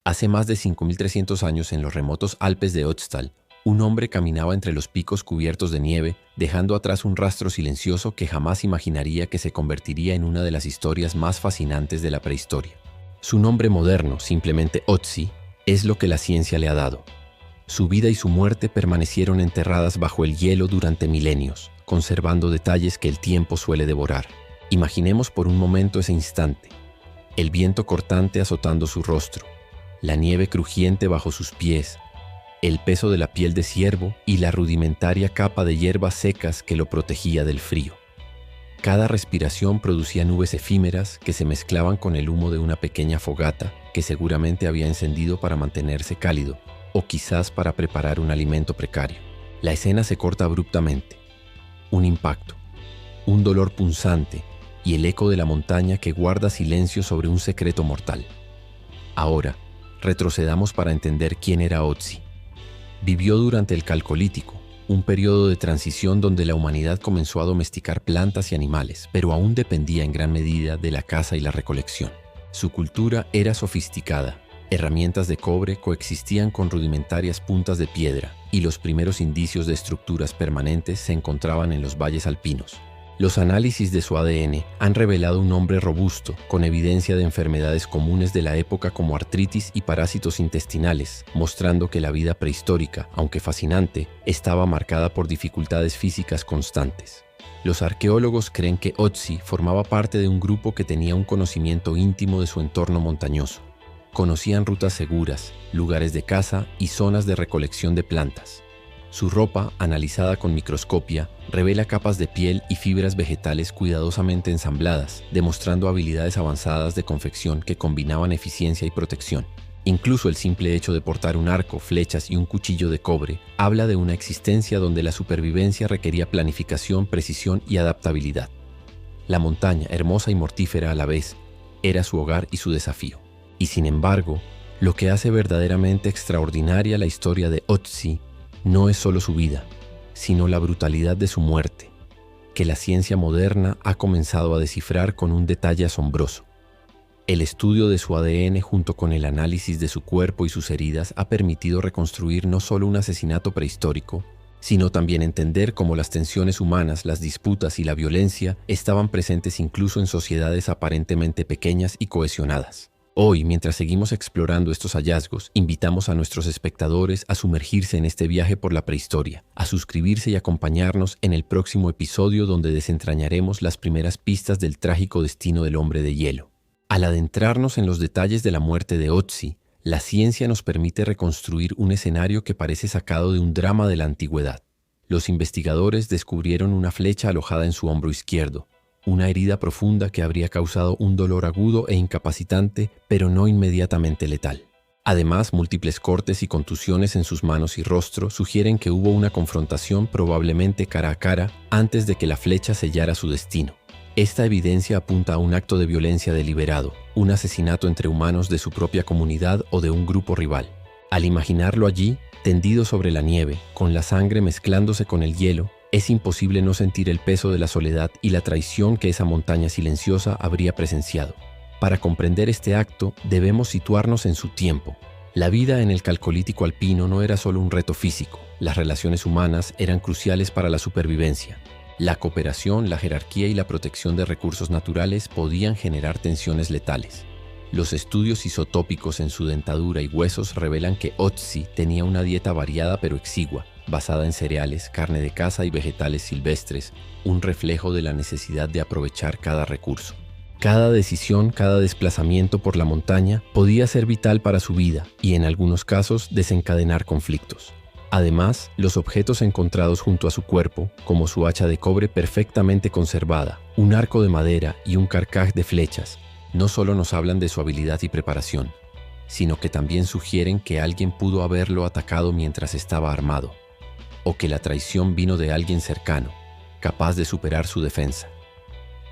Hace más de 5300 años, en los remotos Alpes de Ötztal, un hombre caminaba entre los picos cubiertos de nieve, dejando atrás un rastro silencioso que jamás imaginaría que se convertiría en una de las historias más fascinantes de la prehistoria. Su nombre moderno, simplemente Otzi, es lo que la ciencia le ha dado. Su vida y su muerte permanecieron enterradas bajo el hielo durante milenios, conservando detalles que el tiempo suele devorar. Imaginemos por un momento ese instante: el viento cortante azotando su rostro, la nieve crujiente bajo sus pies, el peso de la piel de ciervo y la rudimentaria capa de hierbas secas que lo protegía del frío. Cada respiración producía nubes efímeras que se mezclaban con el humo de una pequeña fogata que seguramente había encendido para mantenerse cálido, o quizás para preparar un alimento precario. La escena se corta abruptamente. Un impacto, un dolor punzante y el eco de la montaña que guarda silencio sobre un secreto mortal. Ahora, retrocedamos para entender quién era Otzi. Vivió durante el Calcolítico, un periodo de transición donde la humanidad comenzó a domesticar plantas y animales, pero aún dependía en gran medida de la caza y la recolección. Su cultura era sofisticada. Herramientas de cobre coexistían con rudimentarias puntas de piedra, y los primeros indicios de estructuras permanentes se encontraban en los valles alpinos. Los análisis de su ADN han revelado un hombre robusto, con evidencia de enfermedades comunes de la época como artritis y parásitos intestinales, mostrando que la vida prehistórica, aunque fascinante, estaba marcada por dificultades físicas constantes. Los arqueólogos creen que Otzi formaba parte de un grupo que tenía un conocimiento íntimo de su entorno montañoso. Conocían rutas seguras, lugares de caza y zonas de recolección de plantas. Su ropa, analizada con microscopia, revela capas de piel y fibras vegetales cuidadosamente ensambladas, demostrando habilidades avanzadas de confección que combinaban eficiencia y protección. Incluso el simple hecho de portar un arco, flechas y un cuchillo de cobre habla de una existencia donde la supervivencia requería planificación, precisión y adaptabilidad. La montaña, hermosa y mortífera a la vez, era su hogar y su desafío. Y sin embargo, lo que hace verdaderamente extraordinaria la historia de Otzi no es solo su vida, sino la brutalidad de su muerte, que la ciencia moderna ha comenzado a descifrar con un detalle asombroso. El estudio de su ADN junto con el análisis de su cuerpo y sus heridas ha permitido reconstruir no solo un asesinato prehistórico, sino también entender cómo las tensiones humanas, las disputas y la violencia estaban presentes incluso en sociedades aparentemente pequeñas y cohesionadas. Hoy, mientras seguimos explorando estos hallazgos, invitamos a nuestros espectadores a sumergirse en este viaje por la prehistoria, a suscribirse y acompañarnos en el próximo episodio donde desentrañaremos las primeras pistas del trágico destino del hombre de hielo. Al adentrarnos en los detalles de la muerte de Otzi, la ciencia nos permite reconstruir un escenario que parece sacado de un drama de la antigüedad. Los investigadores descubrieron una flecha alojada en su hombro izquierdo, una herida profunda que habría causado un dolor agudo e incapacitante, pero no inmediatamente letal. Además, múltiples cortes y contusiones en sus manos y rostro sugieren que hubo una confrontación probablemente cara a cara antes de que la flecha sellara su destino. Esta evidencia apunta a un acto de violencia deliberado, un asesinato entre humanos de su propia comunidad o de un grupo rival. Al imaginarlo allí, tendido sobre la nieve, con la sangre mezclándose con el hielo, es imposible no sentir el peso de la soledad y la traición que esa montaña silenciosa habría presenciado. Para comprender este acto, debemos situarnos en su tiempo. La vida en el Calcolítico alpino no era solo un reto físico. Las relaciones humanas eran cruciales para la supervivencia. La cooperación, la jerarquía y la protección de recursos naturales podían generar tensiones letales. Los estudios isotópicos en su dentadura y huesos revelan que Otzi tenía una dieta variada pero exigua, basada en cereales, carne de caza y vegetales silvestres, un reflejo de la necesidad de aprovechar cada recurso. Cada decisión, cada desplazamiento por la montaña podía ser vital para su vida y en algunos casos desencadenar conflictos. Además, los objetos encontrados junto a su cuerpo, como su hacha de cobre perfectamente conservada, un arco de madera y un carcaj de flechas, no solo nos hablan de su habilidad y preparación, sino que también sugieren que alguien pudo haberlo atacado mientras estaba armado, o que la traición vino de alguien cercano, capaz de superar su defensa.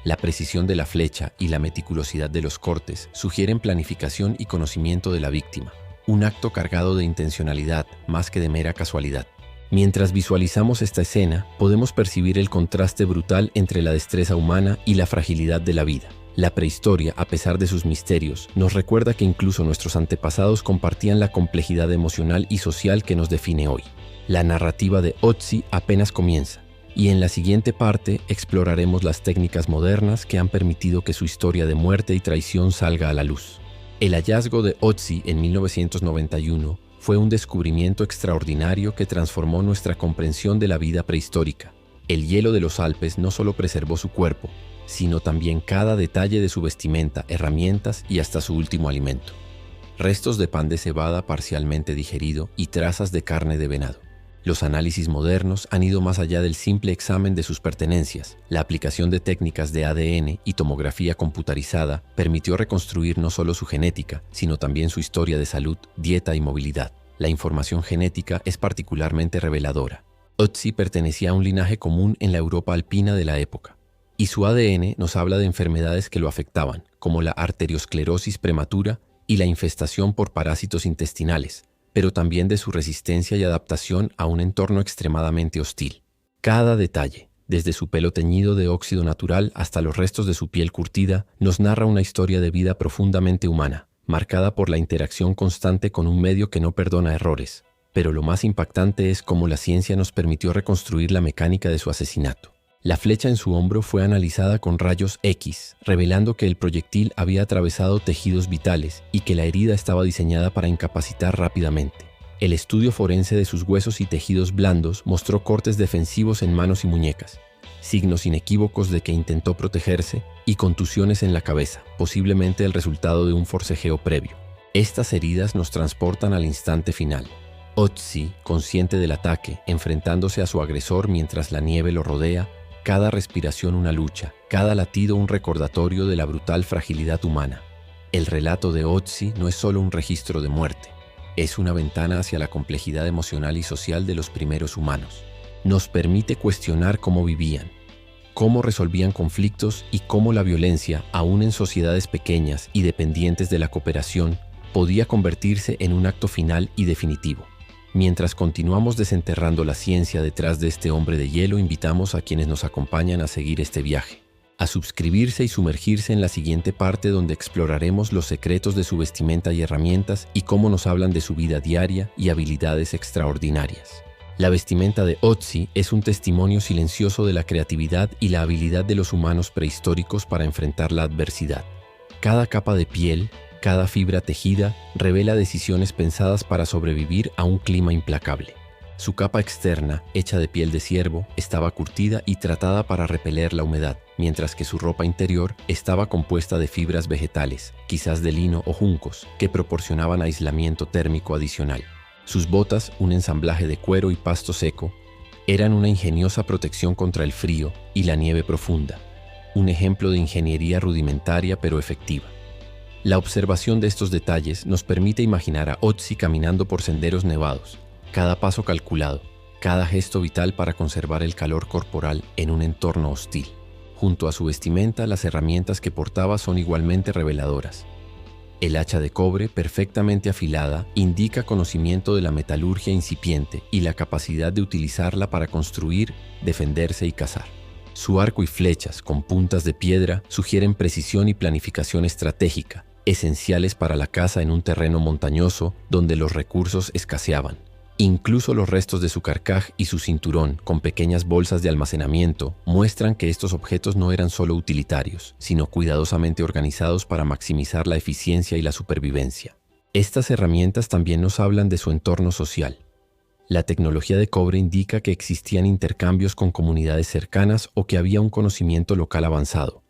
La precisión de la flecha y la meticulosidad de los cortes sugieren planificación y conocimiento de la víctima, un acto cargado de intencionalidad más que de mera casualidad. Mientras visualizamos esta escena, podemos percibir el contraste brutal entre la destreza humana y la fragilidad de la vida. La prehistoria, a pesar de sus misterios, nos recuerda que incluso nuestros antepasados compartían la complejidad emocional y social que nos define hoy. La narrativa de Ötzi apenas comienza, y en la siguiente parte exploraremos las técnicas modernas que han permitido que su historia de muerte y traición salga a la luz. El hallazgo de Ötzi en 1991 fue un descubrimiento extraordinario que transformó nuestra comprensión de la vida prehistórica. El hielo de los Alpes no solo preservó su cuerpo, sino también cada detalle de su vestimenta, herramientas y hasta su último alimento. Restos de pan de cebada parcialmente digerido y trazas de carne de venado. Los análisis modernos han ido más allá del simple examen de sus pertenencias. La aplicación de técnicas de ADN y tomografía computarizada permitió reconstruir no solo su genética, sino también su historia de salud, dieta y movilidad. La información genética es particularmente reveladora. Ötzi pertenecía a un linaje común en la Europa alpina de la época, y su ADN nos habla de enfermedades que lo afectaban, como la arteriosclerosis prematura y la infestación por parásitos intestinales, pero también de su resistencia y adaptación a un entorno extremadamente hostil. Cada detalle, desde su pelo teñido de óxido natural hasta los restos de su piel curtida, nos narra una historia de vida profundamente humana, marcada por la interacción constante con un medio que no perdona errores. Pero lo más impactante es cómo la ciencia nos permitió reconstruir la mecánica de su asesinato. La flecha en su hombro fue analizada con rayos X, revelando que el proyectil había atravesado tejidos vitales y que la herida estaba diseñada para incapacitar rápidamente. El estudio forense de sus huesos y tejidos blandos mostró cortes defensivos en manos y muñecas, signos inequívocos de que intentó protegerse y contusiones en la cabeza, posiblemente el resultado de un forcejeo previo. Estas heridas nos transportan al instante final. Ötzi, consciente del ataque, enfrentándose a su agresor mientras la nieve lo rodea, cada respiración una lucha, cada latido un recordatorio de la brutal fragilidad humana. El relato de Ötzi no es solo un registro de muerte, es una ventana hacia la complejidad emocional y social de los primeros humanos. Nos permite cuestionar cómo vivían, cómo resolvían conflictos y cómo la violencia, aún en sociedades pequeñas y dependientes de la cooperación, podía convertirse en un acto final y definitivo. Mientras continuamos desenterrando la ciencia detrás de este hombre de hielo, invitamos a quienes nos acompañan a seguir este viaje, a suscribirse y sumergirse en la siguiente parte donde exploraremos los secretos de su vestimenta y herramientas y cómo nos hablan de su vida diaria y habilidades extraordinarias. La vestimenta de Ötzi es un testimonio silencioso de la creatividad y la habilidad de los humanos prehistóricos para enfrentar la adversidad. Cada capa de piel, cada fibra tejida revela decisiones pensadas para sobrevivir a un clima implacable. Su capa externa, hecha de piel de ciervo, estaba curtida y tratada para repeler la humedad, mientras que su ropa interior estaba compuesta de fibras vegetales, quizás de lino o juncos, que proporcionaban aislamiento térmico adicional. Sus botas, un ensamblaje de cuero y pasto seco, eran una ingeniosa protección contra el frío y la nieve profunda, un ejemplo de ingeniería rudimentaria pero efectiva. La observación de estos detalles nos permite imaginar a Ötzi caminando por senderos nevados, cada paso calculado, cada gesto vital para conservar el calor corporal en un entorno hostil. Junto a su vestimenta, las herramientas que portaba son igualmente reveladoras. El hacha de cobre, perfectamente afilada, indica conocimiento de la metalurgia incipiente y la capacidad de utilizarla para construir, defenderse y cazar. Su arco y flechas, con puntas de piedra, sugieren precisión y planificación estratégica, esenciales para la caza en un terreno montañoso donde los recursos escaseaban. Incluso los restos de su carcaj y su cinturón, con pequeñas bolsas de almacenamiento, muestran que estos objetos no eran solo utilitarios, sino cuidadosamente organizados para maximizar la eficiencia y la supervivencia. Estas herramientas también nos hablan de su entorno social. La tecnología de cobre indica que existían intercambios con comunidades cercanas o que había un conocimiento local avanzado,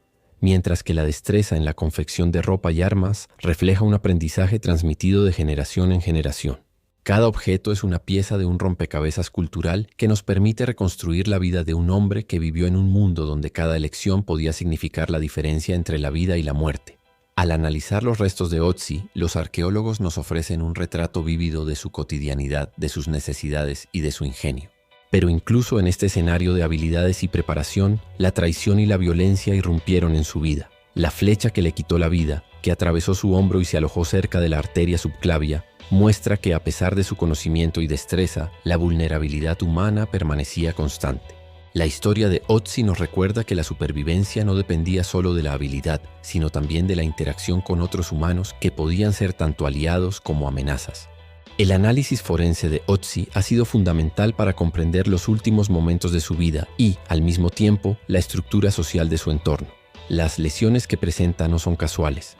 mientras que la destreza en la confección de ropa y armas refleja un aprendizaje transmitido de generación en generación. Cada objeto es una pieza de un rompecabezas cultural que nos permite reconstruir la vida de un hombre que vivió en un mundo donde cada elección podía significar la diferencia entre la vida y la muerte. Al analizar los restos de Ötzi, los arqueólogos nos ofrecen un retrato vívido de su cotidianidad, de sus necesidades y de su ingenio. Pero incluso en este escenario de habilidades y preparación, la traición y la violencia irrumpieron en su vida. La flecha que le quitó la vida, que atravesó su hombro y se alojó cerca de la arteria subclavia, muestra que a pesar de su conocimiento y destreza, la vulnerabilidad humana permanecía constante. La historia de Otzi nos recuerda que la supervivencia no dependía solo de la habilidad, sino también de la interacción con otros humanos que podían ser tanto aliados como amenazas. El análisis forense de Otzi ha sido fundamental para comprender los últimos momentos de su vida y, al mismo tiempo, la estructura social de su entorno. Las lesiones que presenta no son casuales.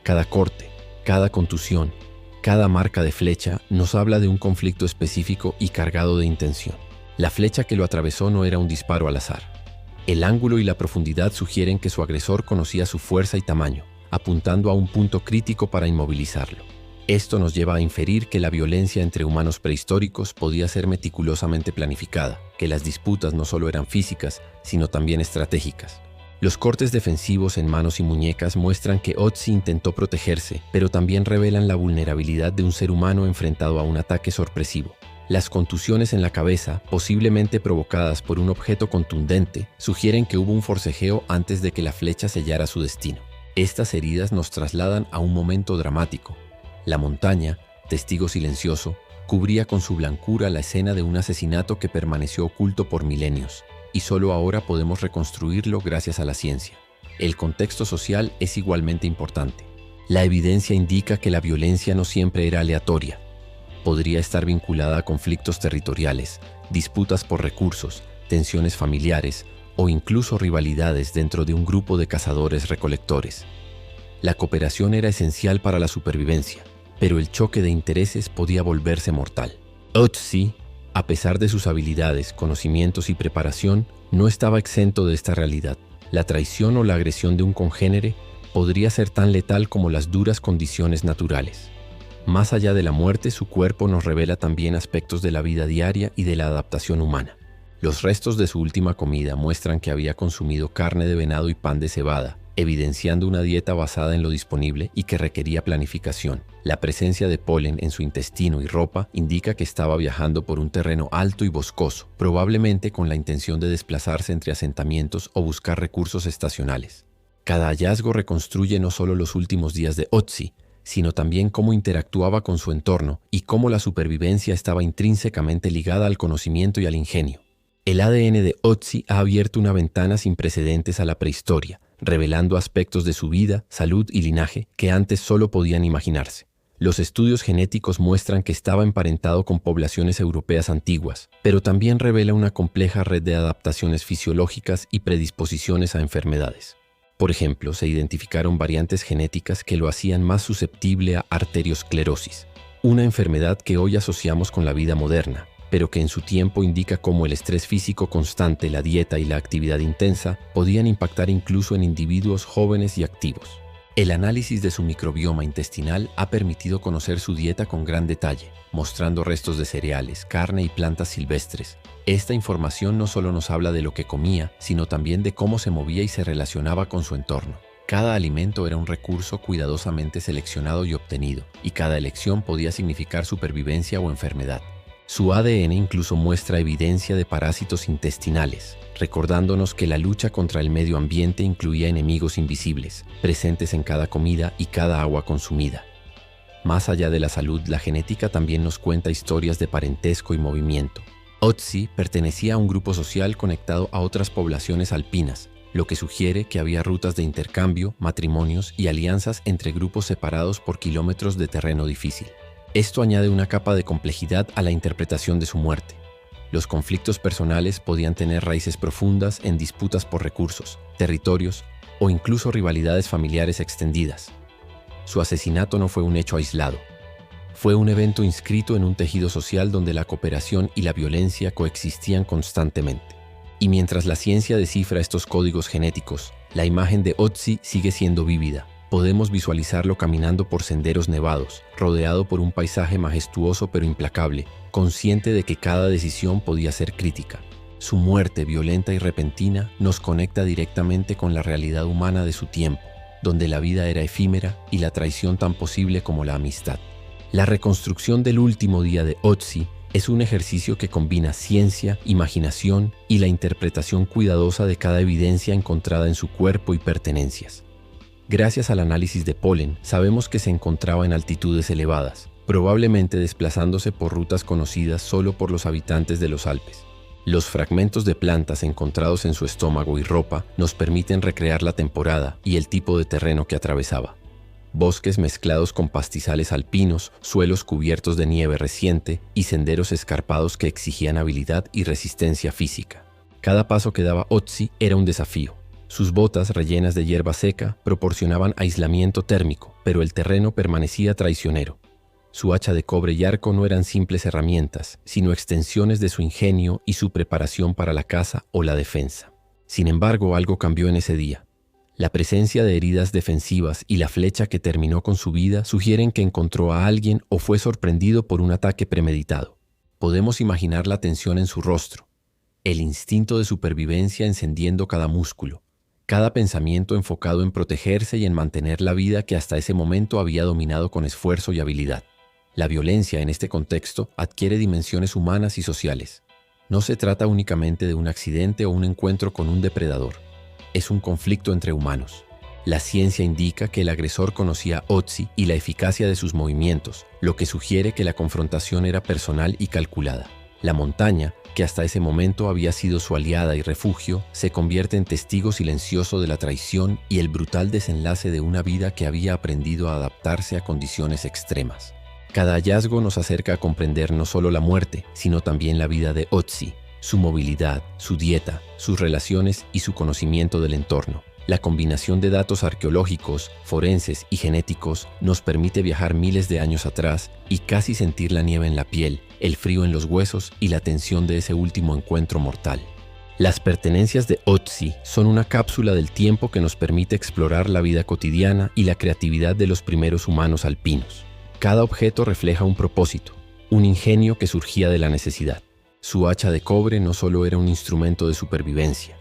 Cada corte, cada contusión, cada marca de flecha nos habla de un conflicto específico y cargado de intención. La flecha que lo atravesó no era un disparo al azar. El ángulo y la profundidad sugieren que su agresor conocía su fuerza y tamaño, apuntando a un punto crítico para inmovilizarlo. Esto nos lleva a inferir que la violencia entre humanos prehistóricos podía ser meticulosamente planificada, que las disputas no solo eran físicas, sino también estratégicas. Los cortes defensivos en manos y muñecas muestran que Otzi intentó protegerse, pero también revelan la vulnerabilidad de un ser humano enfrentado a un ataque sorpresivo. Las contusiones en la cabeza, posiblemente provocadas por un objeto contundente, sugieren que hubo un forcejeo antes de que la flecha sellara su destino. Estas heridas nos trasladan a un momento dramático. La montaña, testigo silencioso, cubría con su blancura la escena de un asesinato que permaneció oculto por milenios, y solo ahora podemos reconstruirlo gracias a la ciencia. El contexto social es igualmente importante. La evidencia indica que la violencia no siempre era aleatoria. Podría estar vinculada a conflictos territoriales, disputas por recursos, tensiones familiares o incluso rivalidades dentro de un grupo de cazadores-recolectores. La cooperación era esencial para la supervivencia, pero el choque de intereses podía volverse mortal. Otzi, a pesar de sus habilidades, conocimientos y preparación, no estaba exento de esta realidad. La traición o la agresión de un congénere podría ser tan letal como las duras condiciones naturales. Más allá de la muerte, su cuerpo nos revela también aspectos de la vida diaria y de la adaptación humana. Los restos de su última comida muestran que había consumido carne de venado y pan de cebada, evidenciando una dieta basada en lo disponible y que requería planificación. La presencia de polen en su intestino y ropa indica que estaba viajando por un terreno alto y boscoso, probablemente con la intención de desplazarse entre asentamientos o buscar recursos estacionales. Cada hallazgo reconstruye no solo los últimos días de Otzi, sino también cómo interactuaba con su entorno y cómo la supervivencia estaba intrínsecamente ligada al conocimiento y al ingenio. El ADN de Otzi ha abierto una ventana sin precedentes a la prehistoria, revelando aspectos de su vida, salud y linaje que antes solo podían imaginarse. Los estudios genéticos muestran que estaba emparentado con poblaciones europeas antiguas, pero también revela una compleja red de adaptaciones fisiológicas y predisposiciones a enfermedades. Por ejemplo, se identificaron variantes genéticas que lo hacían más susceptible a arteriosclerosis, una enfermedad que hoy asociamos con la vida moderna, pero que en su tiempo indica cómo el estrés físico constante, la dieta y la actividad intensa podían impactar incluso en individuos jóvenes y activos. El análisis de su microbioma intestinal ha permitido conocer su dieta con gran detalle, mostrando restos de cereales, carne y plantas silvestres. Esta información no solo nos habla de lo que comía, sino también de cómo se movía y se relacionaba con su entorno. Cada alimento era un recurso cuidadosamente seleccionado y obtenido, y cada elección podía significar supervivencia o enfermedad. Su ADN incluso muestra evidencia de parásitos intestinales, recordándonos que la lucha contra el medio ambiente incluía enemigos invisibles, presentes en cada comida y cada agua consumida. Más allá de la salud, la genética también nos cuenta historias de parentesco y movimiento. Otzi pertenecía a un grupo social conectado a otras poblaciones alpinas, lo que sugiere que había rutas de intercambio, matrimonios y alianzas entre grupos separados por kilómetros de terreno difícil. Esto añade una capa de complejidad a la interpretación de su muerte. Los conflictos personales podían tener raíces profundas en disputas por recursos, territorios o incluso rivalidades familiares extendidas. Su asesinato no fue un hecho aislado. Fue un evento inscrito en un tejido social donde la cooperación y la violencia coexistían constantemente. Y mientras la ciencia descifra estos códigos genéticos, la imagen de Otzi sigue siendo vívida. Podemos visualizarlo caminando por senderos nevados, rodeado por un paisaje majestuoso pero implacable, consciente de que cada decisión podía ser crítica. Su muerte violenta y repentina nos conecta directamente con la realidad humana de su tiempo, donde la vida era efímera y la traición tan posible como la amistad. La reconstrucción del último día de Otzi es un ejercicio que combina ciencia, imaginación y la interpretación cuidadosa de cada evidencia encontrada en su cuerpo y pertenencias. Gracias al análisis de polen, sabemos que se encontraba en altitudes elevadas, probablemente desplazándose por rutas conocidas solo por los habitantes de los Alpes. Los fragmentos de plantas encontrados en su estómago y ropa nos permiten recrear la temporada y el tipo de terreno que atravesaba. Bosques mezclados con pastizales alpinos, suelos cubiertos de nieve reciente y senderos escarpados que exigían habilidad y resistencia física. Cada paso que daba Ötzi era un desafío. Sus botas rellenas de hierba seca proporcionaban aislamiento térmico, pero el terreno permanecía traicionero. Su hacha de cobre y arco no eran simples herramientas, sino extensiones de su ingenio y su preparación para la caza o la defensa. Sin embargo, algo cambió en ese día. La presencia de heridas defensivas y la flecha que terminó con su vida sugieren que encontró a alguien o fue sorprendido por un ataque premeditado. Podemos imaginar la tensión en su rostro, el instinto de supervivencia encendiendo cada músculo, cada pensamiento enfocado en protegerse y en mantener la vida que hasta ese momento había dominado con esfuerzo y habilidad. La violencia en este contexto adquiere dimensiones humanas y sociales. No se trata únicamente de un accidente o un encuentro con un depredador. Es un conflicto entre humanos. La ciencia indica que el agresor conocía a Ötzi y la eficacia de sus movimientos, lo que sugiere que la confrontación era personal y calculada. La montaña, que hasta ese momento había sido su aliada y refugio, se convierte en testigo silencioso de la traición y el brutal desenlace de una vida que había aprendido a adaptarse a condiciones extremas. Cada hallazgo nos acerca a comprender no solo la muerte, sino también la vida de Ötzi, su movilidad, su dieta, sus relaciones y su conocimiento del entorno. La combinación de datos arqueológicos, forenses y genéticos nos permite viajar miles de años atrás y casi sentir la nieve en la piel, el frío en los huesos y la tensión de ese último encuentro mortal. Las pertenencias de Ötzi son una cápsula del tiempo que nos permite explorar la vida cotidiana y la creatividad de los primeros humanos alpinos. Cada objeto refleja un propósito, un ingenio que surgía de la necesidad. Su hacha de cobre no solo era un instrumento de supervivencia,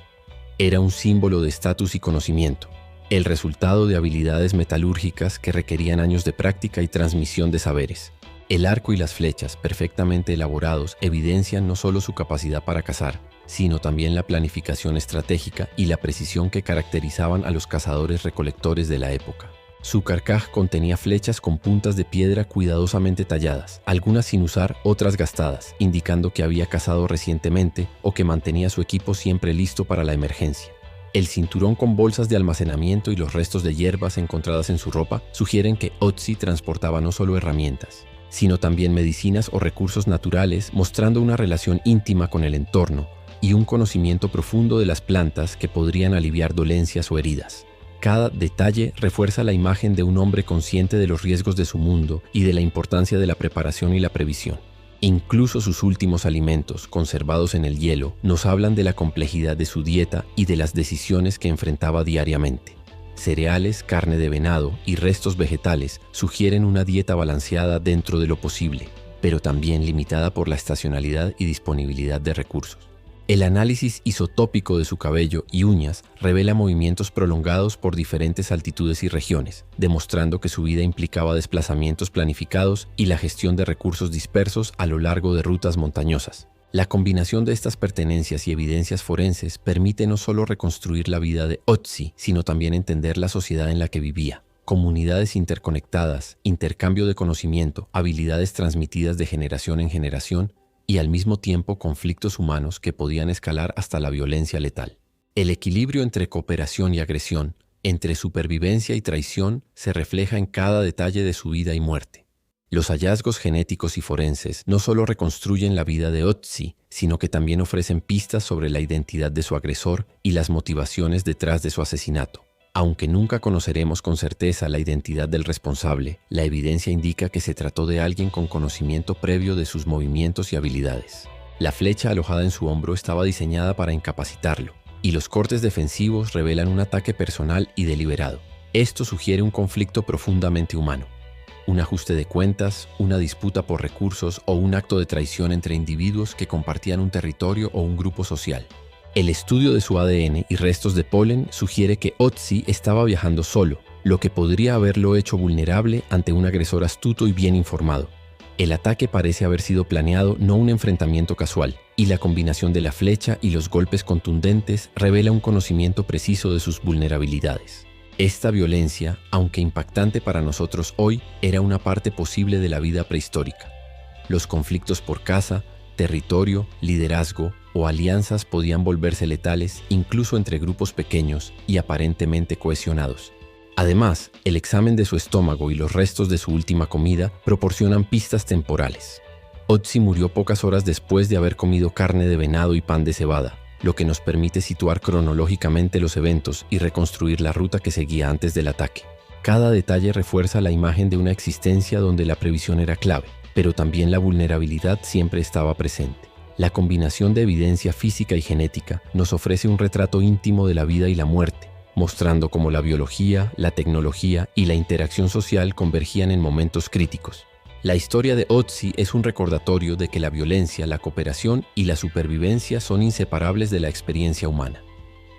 era un símbolo de estatus y conocimiento, el resultado de habilidades metalúrgicas que requerían años de práctica y transmisión de saberes. El arco y las flechas, perfectamente elaborados, evidencian no solo su capacidad para cazar, sino también la planificación estratégica y la precisión que caracterizaban a los cazadores-recolectores de la época. Su carcaj contenía flechas con puntas de piedra cuidadosamente talladas, algunas sin usar, otras gastadas, indicando que había cazado recientemente o que mantenía su equipo siempre listo para la emergencia. El cinturón con bolsas de almacenamiento y los restos de hierbas encontradas en su ropa sugieren que Ötzi transportaba no solo herramientas, sino también medicinas o recursos naturales, mostrando una relación íntima con el entorno y un conocimiento profundo de las plantas que podrían aliviar dolencias o heridas. Cada detalle refuerza la imagen de un hombre consciente de los riesgos de su mundo y de la importancia de la preparación y la previsión. Incluso sus últimos alimentos, conservados en el hielo, nos hablan de la complejidad de su dieta y de las decisiones que enfrentaba diariamente. Cereales, carne de venado y restos vegetales sugieren una dieta balanceada dentro de lo posible, pero también limitada por la estacionalidad y disponibilidad de recursos. El análisis isotópico de su cabello y uñas revela movimientos prolongados por diferentes altitudes y regiones, demostrando que su vida implicaba desplazamientos planificados y la gestión de recursos dispersos a lo largo de rutas montañosas. La combinación de estas pertenencias y evidencias forenses permite no solo reconstruir la vida de Ötzi, sino también entender la sociedad en la que vivía. Comunidades interconectadas, intercambio de conocimiento, habilidades transmitidas de generación en generación, y al mismo tiempo conflictos humanos que podían escalar hasta la violencia letal. El equilibrio entre cooperación y agresión, entre supervivencia y traición, se refleja en cada detalle de su vida y muerte. Los hallazgos genéticos y forenses no solo reconstruyen la vida de Ötzi, sino que también ofrecen pistas sobre la identidad de su agresor y las motivaciones detrás de su asesinato. Aunque nunca conoceremos con certeza la identidad del responsable, la evidencia indica que se trató de alguien con conocimiento previo de sus movimientos y habilidades. La flecha alojada en su hombro estaba diseñada para incapacitarlo, y los cortes defensivos revelan un ataque personal y deliberado. Esto sugiere un conflicto profundamente humano, un ajuste de cuentas, una disputa por recursos o un acto de traición entre individuos que compartían un territorio o un grupo social. El estudio de su ADN y restos de polen sugiere que Ötzi estaba viajando solo, lo que podría haberlo hecho vulnerable ante un agresor astuto y bien informado. El ataque parece haber sido planeado, no un enfrentamiento casual, y la combinación de la flecha y los golpes contundentes revela un conocimiento preciso de sus vulnerabilidades. Esta violencia, aunque impactante para nosotros hoy, era una parte posible de la vida prehistórica. Los conflictos por caza, territorio, liderazgo, o alianzas podían volverse letales incluso entre grupos pequeños y aparentemente cohesionados. Además, el examen de su estómago y los restos de su última comida proporcionan pistas temporales. Otzi murió pocas horas después de haber comido carne de venado y pan de cebada, lo que nos permite situar cronológicamente los eventos y reconstruir la ruta que seguía antes del ataque. Cada detalle refuerza la imagen de una existencia donde la previsión era clave, pero también la vulnerabilidad siempre estaba presente. La combinación de evidencia física y genética nos ofrece un retrato íntimo de la vida y la muerte, mostrando cómo la biología, la tecnología y la interacción social convergían en momentos críticos. La historia de Otzi es un recordatorio de que la violencia, la cooperación y la supervivencia son inseparables de la experiencia humana.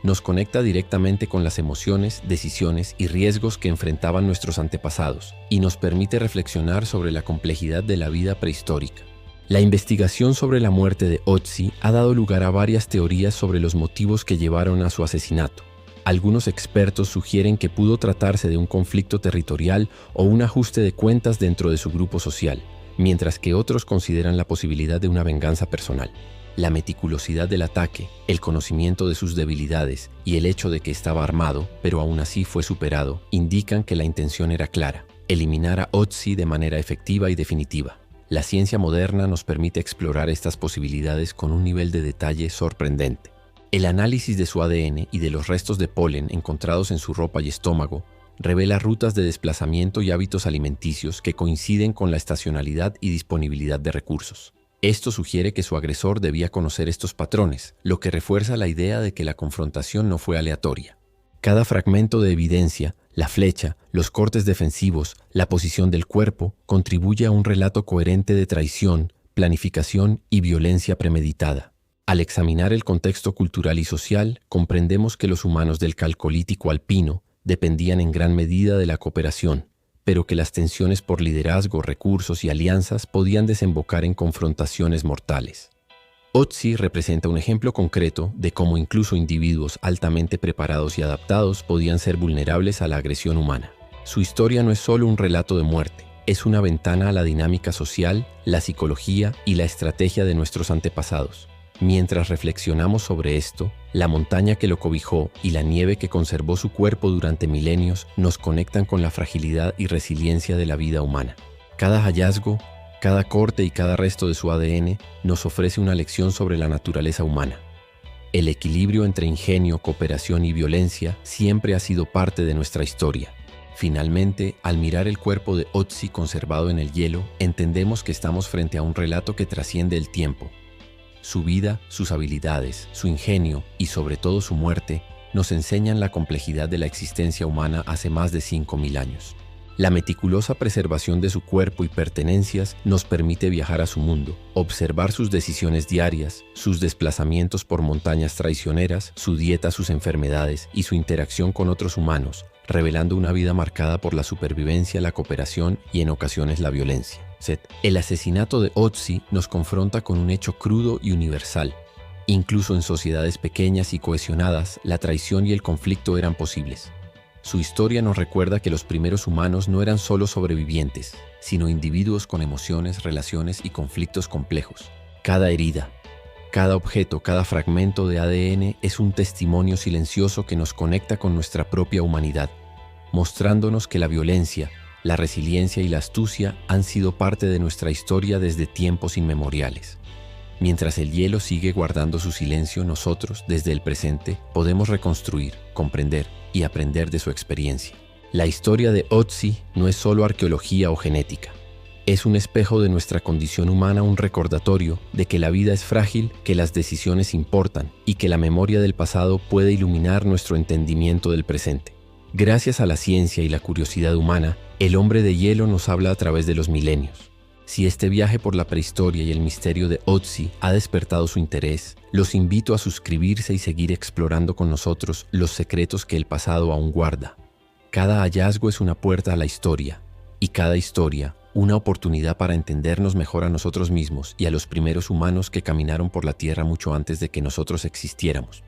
Nos conecta directamente con las emociones, decisiones y riesgos que enfrentaban nuestros antepasados y nos permite reflexionar sobre la complejidad de la vida prehistórica. La investigación sobre la muerte de Otzi ha dado lugar a varias teorías sobre los motivos que llevaron a su asesinato. Algunos expertos sugieren que pudo tratarse de un conflicto territorial o un ajuste de cuentas dentro de su grupo social, mientras que otros consideran la posibilidad de una venganza personal. La meticulosidad del ataque, el conocimiento de sus debilidades y el hecho de que estaba armado, pero aún así fue superado, indican que la intención era clara: eliminar a Otzi de manera efectiva y definitiva. La ciencia moderna nos permite explorar estas posibilidades con un nivel de detalle sorprendente. El análisis de su ADN y de los restos de polen encontrados en su ropa y estómago revela rutas de desplazamiento y hábitos alimenticios que coinciden con la estacionalidad y disponibilidad de recursos. Esto sugiere que su agresor debía conocer estos patrones, lo que refuerza la idea de que la confrontación no fue aleatoria. Cada fragmento de evidencia, la flecha, los cortes defensivos, la posición del cuerpo, contribuye a un relato coherente de traición, planificación y violencia premeditada. Al examinar el contexto cultural y social, comprendemos que los humanos del Calcolítico alpino dependían en gran medida de la cooperación, pero que las tensiones por liderazgo, recursos y alianzas podían desembocar en confrontaciones mortales. Otzi representa un ejemplo concreto de cómo incluso individuos altamente preparados y adaptados podían ser vulnerables a la agresión humana. Su historia no es solo un relato de muerte, es una ventana a la dinámica social, la psicología y la estrategia de nuestros antepasados. Mientras reflexionamos sobre esto, la montaña que lo cobijó y la nieve que conservó su cuerpo durante milenios nos conectan con la fragilidad y resiliencia de la vida humana. Cada hallazgo, cada corte y cada resto de su ADN nos ofrece una lección sobre la naturaleza humana. El equilibrio entre ingenio, cooperación y violencia siempre ha sido parte de nuestra historia. Finalmente, al mirar el cuerpo de Otzi conservado en el hielo, entendemos que estamos frente a un relato que trasciende el tiempo. Su vida, sus habilidades, su ingenio y sobre todo su muerte nos enseñan la complejidad de la existencia humana hace más de 5000 años. La meticulosa preservación de su cuerpo y pertenencias nos permite viajar a su mundo, observar sus decisiones diarias, sus desplazamientos por montañas traicioneras, su dieta, sus enfermedades y su interacción con otros humanos, revelando una vida marcada por la supervivencia, la cooperación y en ocasiones la violencia. El asesinato de Otzi nos confronta con un hecho crudo y universal. Incluso en sociedades pequeñas y cohesionadas, la traición y el conflicto eran posibles. Su historia nos recuerda que los primeros humanos no eran solo sobrevivientes, sino individuos con emociones, relaciones y conflictos complejos. Cada herida, cada objeto, cada fragmento de ADN es un testimonio silencioso que nos conecta con nuestra propia humanidad, mostrándonos que la violencia, la resiliencia y la astucia han sido parte de nuestra historia desde tiempos inmemoriales. Mientras el hielo sigue guardando su silencio, nosotros, desde el presente, podemos reconstruir, comprender y aprender de su experiencia. La historia de Otzi no es solo arqueología o genética. Es un espejo de nuestra condición humana, un recordatorio de que la vida es frágil, que las decisiones importan y que la memoria del pasado puede iluminar nuestro entendimiento del presente. Gracias a la ciencia y la curiosidad humana, el hombre de hielo nos habla a través de los milenios. Si este viaje por la prehistoria y el misterio de Otzi ha despertado su interés, los invito a suscribirse y seguir explorando con nosotros los secretos que el pasado aún guarda. Cada hallazgo es una puerta a la historia, y cada historia una oportunidad para entendernos mejor a nosotros mismos y a los primeros humanos que caminaron por la tierra mucho antes de que nosotros existiéramos.